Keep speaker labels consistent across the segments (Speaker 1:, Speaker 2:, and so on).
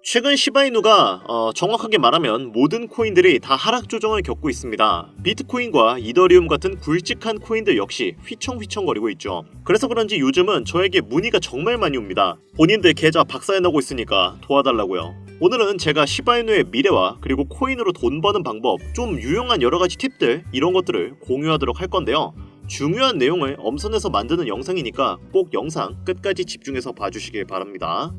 Speaker 1: 최근 시바이누가 정확하게 말하면 모든 코인들이 다 하락 조정을 겪고 있습니다. 비트코인과 이더리움 같은 굵직한 코인들 역시 휘청휘청거리고 있죠. 그래서 그런지 요즘은 저에게 문의가 정말 많이 옵니다. 본인들 계좌 박살나고 있으니까 도와달라고요. 오늘은 제가 시바이누의 미래와 그리고 코인으로 돈 버는 방법, 좀 유용한 여러가지 팁들, 이런 것들을 공유하도록 할 건데요. 중요한 내용을 엄선해서 만드는 영상이니까 꼭 영상 끝까지 집중해서 봐주시길 바랍니다.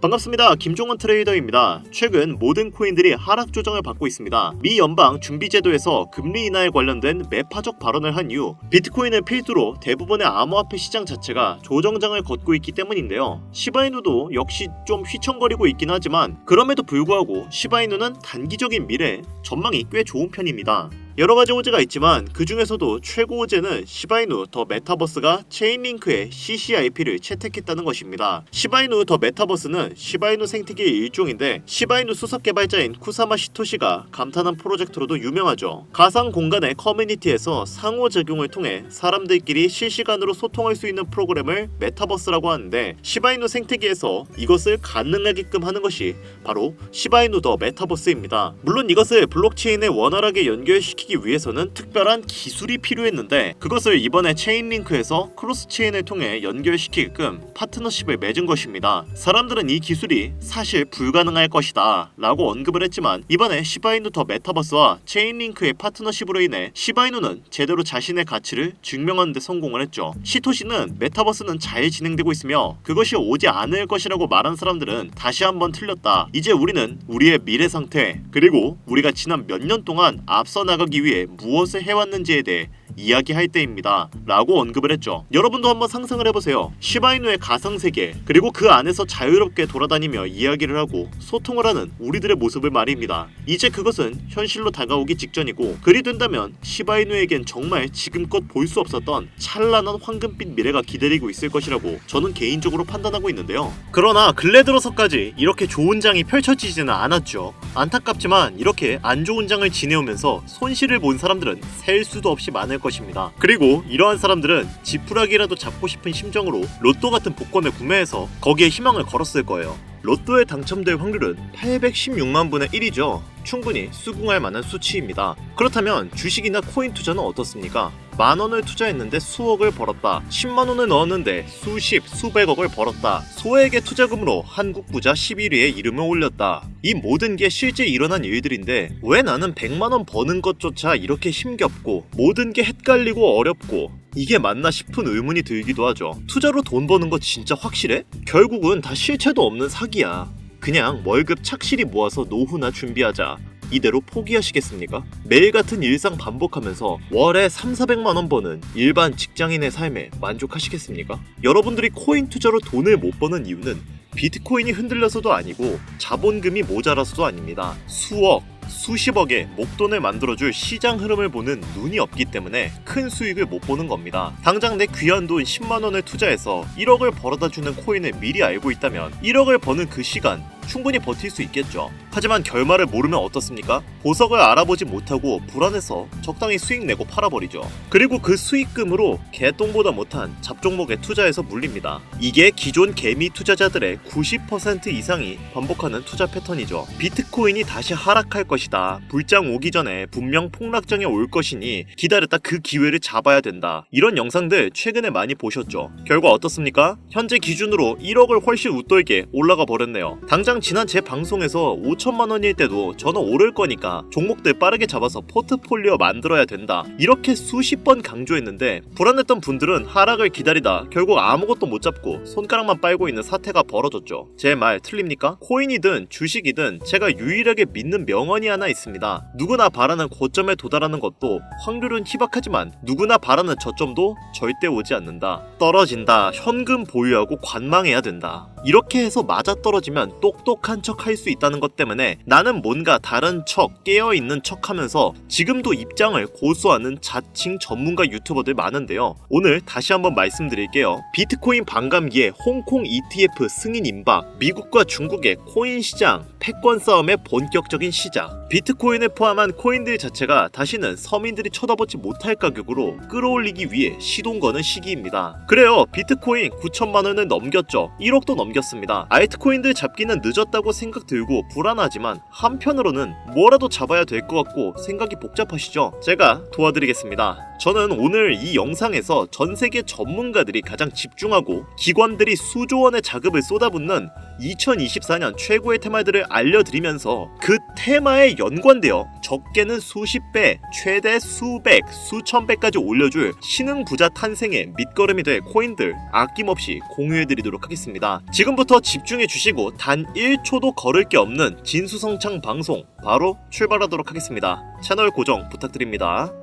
Speaker 1: 반갑습니다. 김종원 트레이더입니다. 최근 모든 코인들이 하락 조정을 받고 있습니다. 미 연방 준비제도에서 금리 인하에 관련된 매파적 발언을 한 이후 비트코인을 필두로 대부분의 암호화폐 시장 자체가 조정장을 걷고 있기 때문인데요. 시바이누도 역시 좀 휘청거리고 있긴 하지만 그럼에도 불구하고 시바이누는 단기적인 미래에 전망이 꽤 좋은 편입니다. 여러가지 호재가 있지만 그 중에서도 최고 호재는 시바이누 더 메타버스가 체인링크의 CCIP를 채택했다는 것입니다. 시바이누 더 메타버스는 시바이누 생태계의 일종인데 시바이누 수석 개발자인 쿠사마 시토시가 감탄한 프로젝트로도 유명하죠. 가상 공간의 커뮤니티에서 상호작용을 통해 사람들끼리 실시간으로 소통할 수 있는 프로그램을 메타버스라고 하는데 시바이누 생태계에서 이것을 가능하게끔 하는 것이 바로 시바이누 더 메타버스입니다. 물론 이것을 블록체인에 원활하게 연결시키기 위해서는 특별한 기술이 필요했는데 그것을 이번에 체인링크에서 크로스 체인을 통해 연결시키게끔 파트너십을 맺은 것입니다. 사람들은 이 기술이 사실 불가능할 것이다 라고 언급을 했지만 이번에 시바이누 더 메타버스와 체인링크의 파트너십으로 인해 시바이누는 제대로 자신의 가치를 증명하는 데 성공을 했죠. 시토시는 메타버스는 잘 진행되고 있으며 그것이 오지 않을 것이라고 말한 사람들은 다시 한번 틀렸다. 이제 우리는 우리의 미래 상태 그리고 우리가 지난 몇 년 동안 앞서 나가기 위해 무엇을 해왔는지에 대해 이야기할 때입니다 라고 언급을 했죠. 여러분도 한번 상상을 해보세요. 시바이누의 가상세계 그리고 그 안에서 자유롭게 돌아다니며 이야기를 하고 소통을 하는 우리들의 모습을 말입니다. 이제 그것은 현실로 다가오기 직전이고 그리 된다면 시바이누에겐 정말 지금껏 볼 수 없었던 찬란한 황금빛 미래가 기다리고 있을 것이라고 저는 개인적으로 판단하고 있는데요. 그러나 근래 들어서까지 이렇게 좋은 장이 펼쳐지지는 않았죠. 안타깝지만 이렇게 안 좋은 장을 지내오면서 손실을 본 사람들은 셀 수도 없이 많을 것입니다. 그리고 이러한 사람들은 지푸라기라도 잡고 싶은 심정으로 로또 같은 복권을 구매해서 거기에 희망을 걸었을 거예요. 로또에 당첨될 확률은 816만 분의 1이죠. 충분히 수긍할 만한 수치입니다. 그렇다면 주식이나 코인 투자는 어떻습니까? 만원을 투자했는데 수억을 벌었다. 10만원을 넣었는데 수십, 수백억을 벌었다. 소액의 투자금으로 한국 부자 11위에 이름을 올렸다. 이 모든 게 실제 일어난 일들인데 왜 나는 100만원 버는 것조차 이렇게 힘겹고 모든 게 헷갈리고 어렵고 이게 맞나 싶은 의문이 들기도 하죠. 투자로 돈 버는 거 진짜 확실해? 결국은 다 실체도 없는 사기야. 그냥 월급 착실히 모아서 노후나 준비하자. 이대로 포기하시겠습니까? 매일 같은 일상 반복하면서 월에 3,400만원 버는 일반 직장인의 삶에 만족하시겠습니까? 여러분들이 코인 투자로 돈을 못 버는 이유는 비트코인이 흔들려서도 아니고 자본금이 모자라서도 아닙니다. 수억, 수십억의 목돈을 만들어줄 시장 흐름을 보는 눈이 없기 때문에 큰 수익을 못 보는 겁니다. 당장 내 귀한 돈 10만원을 투자해서 1억을 벌어다주는 코인을 미리 알고 있다면 1억을 버는 그 시간 충분히 버틸 수 있겠죠. 하지만 결말을 모르면 어떻습니까? 보석을 알아보지 못하고 불안해서 적당히 수익 내고 팔아버리죠. 그리고 그 수익금으로 개똥보다 못한 잡종목에 투자해서 물립니다. 이게 기존 개미 투자자들의 90% 이상이 반복하는 투자 패턴이죠. 비트코인이 다시 하락할 것이다. 불장 오기 전에 분명 폭락장에 올 것이니 기다렸다 그 기회를 잡아야 된다. 이런 영상들 최근에 많이 보셨죠. 결과 어떻습니까? 현재 기준으로 1억을 훨씬 웃돌게 올라가 버렸네요. 당장 지난 제 방송에서 5천만 원일 때도 저는 오를 거니까 종목들 빠르게 잡아서 포트폴리오 만들어야 된다. 이렇게 수십 번 강조했는데 불안했던 분들은 하락을 기다리다 결국 아무것도 못 잡고 손가락만 빨고 있는 사태가 벌어졌죠. 제 말 틀립니까? 코인이든 주식이든 제가 유일하게 믿는 명언이 하나 있습니다. 누구나 바라는 고점에 도달하는 것도 확률은 희박하지만 누구나 바라는 저점도 절대 오지 않는다. 떨어진다. 현금 보유하고 관망해야 된다. 이렇게 해서 맞아떨어지면 똑똑한 척 할 수 있다는 것 때문에 나는 뭔가 다른 척, 깨어있는 척 하면서 지금도 입장을 고수하는 자칭 전문가 유튜버들 많은데요. 오늘 다시 한번 말씀드릴게요. 비트코인 반감기에 홍콩 ETF 승인 임박, 미국과 중국의 코인 시장 패권 싸움의 본격적인 시작. 비트코인을 포함한 코인들 자체가 다시는 서민들이 쳐다보지 못할 가격으로 끌어올리기 위해 시동 거는 시기입니다. 그래요, 비트코인 9천만 원을 넘겼죠. 1억도 넘겼습니다. 알트코인들 잡기는 늦었다고 생각 들고 불안하지만 한편으로는 뭐라도 잡아야 될 것 같고 생각이 복잡하시죠? 제가 도와드리겠습니다. 저는 오늘 이 영상에서 전 세계 전문가들이 가장 집중하고 기관들이 수조 원의 자금을 쏟아붓는 2024년 최고의 테마들을 알려드리면서 그 테마에 연관되어 적게는 수십 배, 최대 수백, 수천 배까지 올려줄 신흥 부자 탄생의 밑거름이 될 코인들 아낌없이 공유해드리도록 하겠습니다. 지금부터 집중해 주시고 단 1초도 거를 게 없는 진수성찬 방송 바로 출발하도록 하겠습니다. 채널 고정 부탁드립니다.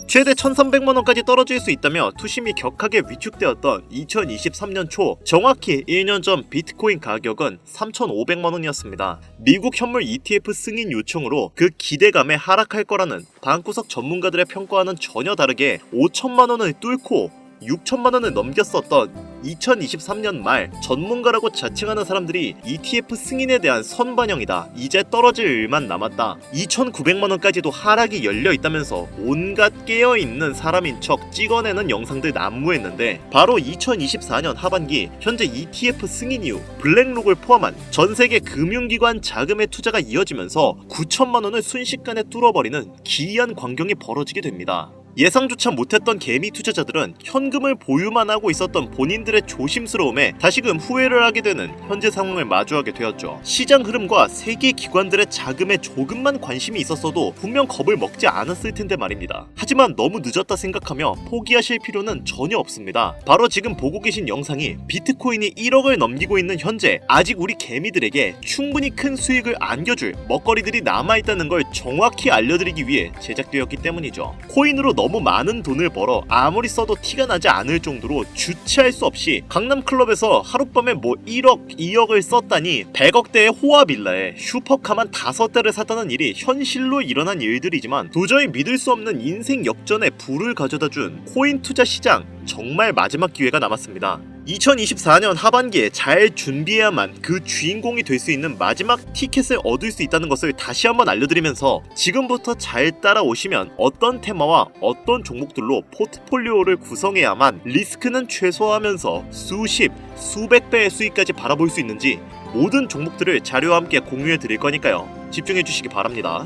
Speaker 1: 최대 1,300만원까지 떨어질 수 있다며 투심이 격하게 위축되었던 2023년 초 정확히 1년 전 비트코인 가격은 3,500만원이었습니다. 미국 현물 ETF 승인 요청으로 그 기대감에 하락할 거라는 방구석 전문가들의 평가와는 전혀 다르게 5천만원을 뚫고 6천만원을 넘겼었던 2023년 말 전문가라고 자칭하는 사람들이 ETF 승인에 대한 선반영이다. 이제 떨어질 일만 남았다. 2,900만원까지도 하락이 열려있다면서 온갖 깨어있는 사람인 척 찍어내는 영상들 난무했는데 바로 2024년 하반기 현재 ETF 승인 이후 블랙록을 포함한 전세계 금융기관 자금의 투자가 이어지면서 9천만원을 순식간에 뚫어버리는 기이한 광경이 벌어지게 됩니다. 예상조차 못했던 개미 투자자들은 현금을 보유만 하고 있었던 본인들의 조심스러움에 다시금 후회를 하게 되는 현재 상황을 마주하게 되었죠. 시장 흐름과 세계 기관들의 자금에 조금만 관심이 있었어도 분명 겁을 먹지 않았을 텐데 말입니다. 하지만 너무 늦었다 생각하며 포기하실 필요는 전혀 없습니다. 바로 지금 보고 계신 영상이 비트코인이 1억을 넘기고 있는 현재 아직 우리 개미들에게 충분히 큰 수익을 안겨줄 먹거리들이 남아있다는 걸 정확히 알려드리기 위해 제작되었기 때문이죠. 코인으로 너무 많은 돈을 벌어 아무리 써도 티가 나지 않을 정도로 주체할 수 없이 강남클럽에서 하룻밤에 1억, 2억을 썼다니 100억대의 호화빌라에 슈퍼카만 5대를 샀다는 일이 현실로 일어난 일들이지만 도저히 믿을 수 없는 인생 역전에 불을 가져다준 코인 투자 시장 정말 마지막 기회가 남았습니다. 2024년 하반기에 잘 준비해야만 그 주인공이 될 수 있는 마지막 티켓을 얻을 수 있다는 것을 다시 한번 알려드리면서 지금부터 잘 따라오시면 어떤 테마와 어떤 종목들로 포트폴리오를 구성해야만 리스크는 최소화하면서 수십, 수백 배의 수익까지 바라볼 수 있는지 모든 종목들을 자료와 함께 공유해 드릴 거니까요. 집중해 주시기 바랍니다.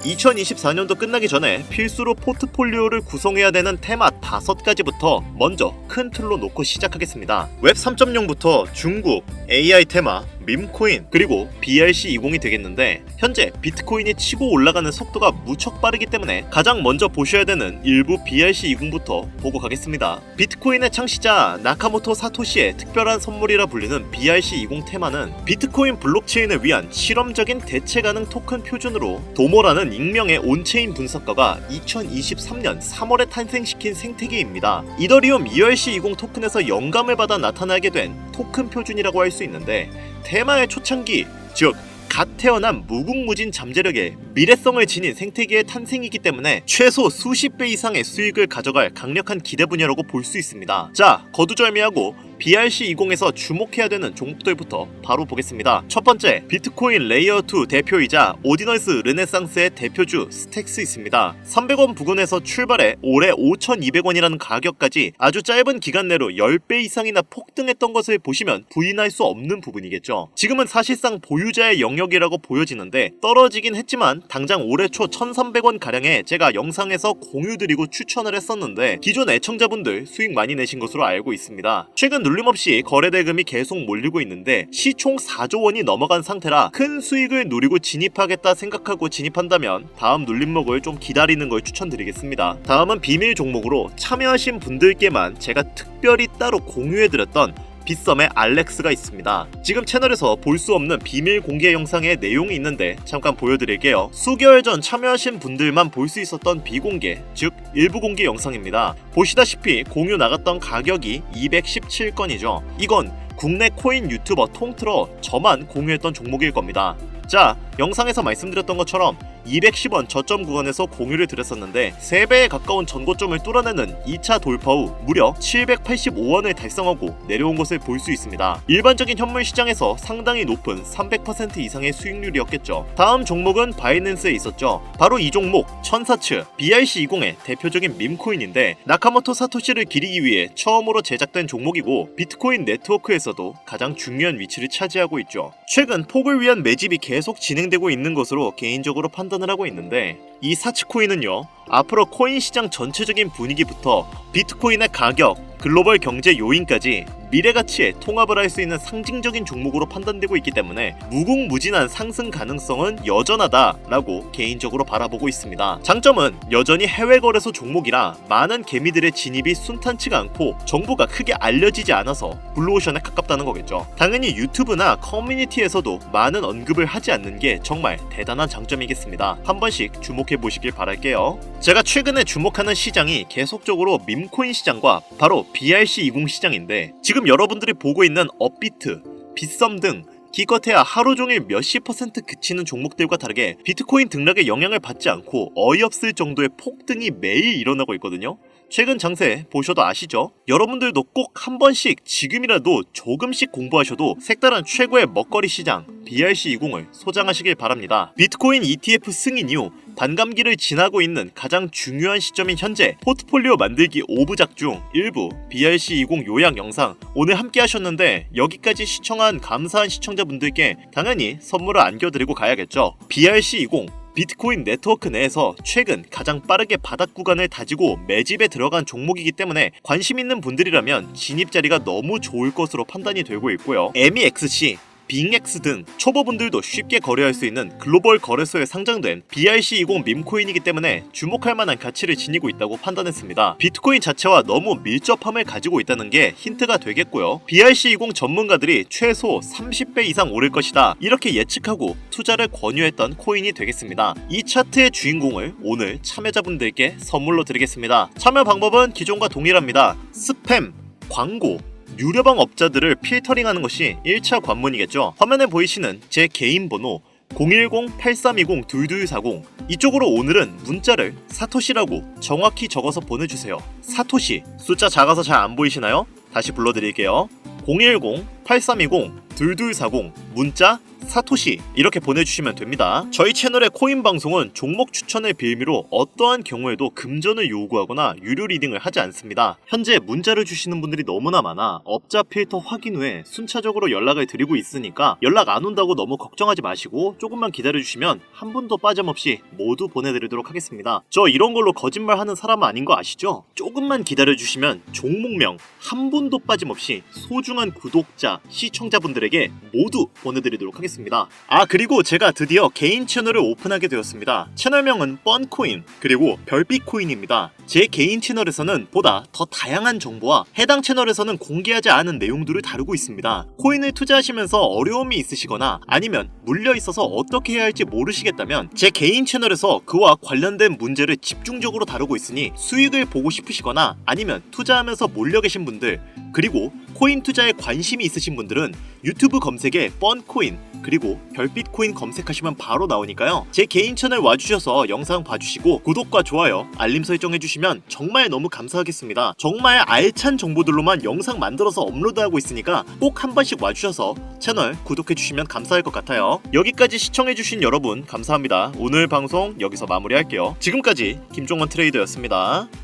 Speaker 1: 2024년도 끝나기 전에 필수로 포트폴리오를 구성해야 되는 테마 5가지부터 먼저 큰 틀로 놓고 시작하겠습니다. 웹 3.0부터 중국, AI 테마, 밈코인, 그리고 BRC20이 되겠는데 현재 비트코인이 치고 올라가는 속도가 무척 빠르기 때문에 가장 먼저 보셔야 되는 일부 BRC20부터 보고 가겠습니다. 비트코인의 창시자 나카모토 사토시의 특별한 선물이라 불리는 BRC20 테마는 비트코인 블록체인을 위한 실험적인 대체 가능 토큰 표준으로 도모라는 익명의 온체인 분석가가 2023년 3월에 탄생시킨 생태계입니다. 이더리움 ERC20 토큰에서 영감을 받아 나타나게 된 토큰 표준이라고 할 수 있는데 테마의 초창기, 즉 갓 태어난 무궁무진 잠재력에 미래성을 지닌 생태계의 탄생이기 때문에 최소 수십 배 이상의 수익을 가져갈 강력한 기대 분야라고 볼 수 있습니다. 자, 거두절미하고 BRC20에서 주목해야 되는 종목들부터 바로 보겠습니다. 첫 번째, 비트코인 레이어2 대표이자 오디너스 르네상스의 대표주 스택스 있습니다. 300원 부근에서 출발해 올해 5,200원이라는 가격까지 아주 짧은 기간 내로 10배 이상이나 폭등했던 것을 보시면 부인할 수 없는 부분이겠죠. 지금은 사실상 보유자의 영역이라고 보여지는데 떨어지긴 했지만 당장 올해 초 1,300원 가량에 제가 영상에서 공유드리고 추천을 했었는데 기존 애청자분들 수익 많이 내신 것으로 알고 있습니다. 최근 눌림없이 거래대금이 계속 몰리고 있는데 시총 4조 원이 넘어간 상태라 큰 수익을 노리고 진입하겠다 생각하고 진입한다면 다음 눌림목을 좀 기다리는 걸 추천드리겠습니다. 다음은 비밀 종목으로 참여하신 분들께만 제가 특별히 따로 공유해드렸던 빗썸의 알렉스가 있습니다. 지금 채널에서 볼 수 없는 비밀 공개 영상의 내용이 있는데 잠깐 보여드릴게요. 수개월 전 참여하신 분들만 볼 수 있었던 비공개, 즉 일부 공개 영상입니다. 보시다시피 공유 나갔던 가격이 217건이죠. 이건 국내 코인 유튜버 통틀어 저만 공유했던 종목일 겁니다. 자, 영상에서 말씀드렸던 것처럼 210원 저점 구간에서 공유를 드렸었는데 3배에 가까운 전고점을 뚫어내는 2차 돌파 후 무려 785원을 달성하고 내려온 것을 볼 수 있습니다. 일반적인 현물 시장에서 상당히 높은 300% 이상의 수익률이었겠죠. 다음 종목은 바이낸스에 있었죠. 바로 이 종목 천사츠 BRC20의 대표적인 밈코인인데 나카모토 사토시를 기리기 위해 처음으로 제작된 종목이고 비트코인 네트워크에서도 가장 중요한 위치를 차지하고 있죠. 최근 폭을 위한 매집이 계속 진행되고 있는 것으로 개인적으로 판단을 하고 있는데 이 사치코인은요, 앞으로 코인 시장 전체적인 분위기부터 비트코인의 가격, 글로벌 경제 요인까지 미래 가치에 통합을 할 수 있는 상징적인 종목으로 판단되고 있기 때문에 무궁무진한 상승 가능성은 여전하다라고 개인적으로 바라보고 있습니다. 장점은 여전히 해외 거래소 종목이라 많은 개미들의 진입이 순탄치가 않고 정보가 크게 알려지지 않아서 블루오션에 가깝다는 거겠죠. 당연히 유튜브나 커뮤니티에서도 많은 언급을 하지 않는 게 정말 대단한 장점이겠습니다. 한 번씩 주목해 보시길 바랄게요. 제가 최근에 주목하는 시장이 계속적으로 밈코인 시장과 바로 BRC20 시장인데 지금 여러분들이 보고 있는 업비트, 빗썸 등 기껏해야 하루 종일 몇십 % 그치는 종목들과 다르게 비트코인 등락의 영향을 받지 않고 어이없을 정도의 폭등이 매일 일어나고 있거든요. 최근 장세 보셔도 아시죠? 여러분들도 꼭 한 번씩 지금이라도 조금씩 공부하셔도 색다른 최고의 먹거리 시장 BRC20을 소장하시길 바랍니다. 비트코인 ETF 승인 이후 반감기를 지나고 있는 가장 중요한 시점인 현재 포트폴리오 만들기 5부작 중 일부 BRC20 요약 영상 오늘 함께 하셨는데 여기까지 시청한 감사한 시청자분들께 당연히 선물을 안겨드리고 가야겠죠. BRC20 비트코인 네트워크 내에서 최근 가장 빠르게 바닥 구간을 다지고 매집에 들어간 종목이기 때문에 관심 있는 분들이라면 진입 자리가 너무 좋을 것으로 판단이 되고 있고요. MEXC, 빙엑스 등 초보분들도 쉽게 거래할 수 있는 글로벌 거래소에 상장된 BRC20 밈코인이기 때문에 주목할 만한 가치를 지니고 있다고 판단했습니다. 비트코인 자체와 너무 밀접함을 가지고 있다는 게 힌트가 되겠고요. BRC20 전문가들이 최소 30배 이상 오를 것이다 이렇게 예측하고 투자를 권유했던 코인이 되겠습니다. 이 차트의 주인공을 오늘 참여자분들께 선물로 드리겠습니다. 참여 방법은 기존과 동일합니다. 스팸, 광고, 유료방 업자들을 필터링하는 것이 1차 관문이겠죠. 화면에 보이시는 제 개인 번호 010-8320-2240 이쪽으로 오늘은 문자를 사토시라고 정확히 적어서 보내주세요. 사토시, 숫자 작아서 잘 안 보이시나요? 다시 불러드릴게요. 010-8320-2240 문자 사토시 이렇게 보내주시면 됩니다. 저희 채널의 코인 방송은 종목 추천을 빌미로 어떠한 경우에도 금전을 요구하거나 유료 리딩을 하지 않습니다. 현재 문자를 주시는 분들이 너무나 많아 업자 필터 확인 후에 순차적으로 연락을 드리고 있으니까 연락 안 온다고 너무 걱정하지 마시고 조금만 기다려주시면 한 분도 빠짐없이 모두 보내드리도록 하겠습니다. 저 이런 걸로 거짓말하는 사람은 아닌 거 아시죠? 조금만 기다려주시면 종목명 한 분도 빠짐없이 소중한 구독자, 시청자분들에게 모두 보내드리도록 하겠습니다. 그리고 제가 드디어 개인 채널을 오픈하게 되었습니다. 채널명은 뻔코인 그리고 별빛코인입니다. 제 개인 채널에서는 보다 더 다양한 정보와 해당 채널에서는 공개하지 않은 내용들을 다루고 있습니다. 코인을 투자하시면서 어려움이 있으시거나 아니면 물려 있어서 어떻게 해야 할지 모르시겠다면 제 개인 채널에서 그와 관련된 문제를 집중적으로 다루고 있으니 수익을 보고 싶으시거나 아니면 투자하면서 몰려 계신 분들 그리고 코인 투자에 관심이 있으신 분들은 유튜브 검색에 뻔코인 그리고 별빛코인 검색하시면 바로 나오니까요. 제 개인 채널 와주셔서 영상 봐주시고 구독과 좋아요, 알림 설정해주시면 정말 너무 감사하겠습니다. 정말 알찬 정보들로만 영상 만들어서 업로드하고 있으니까 꼭 한 번씩 와주셔서 채널 구독해주시면 감사할 것 같아요. 여기까지 시청해주신 여러분 감사합니다. 오늘 방송 여기서 마무리할게요. 지금까지 김종원 트레이더였습니다.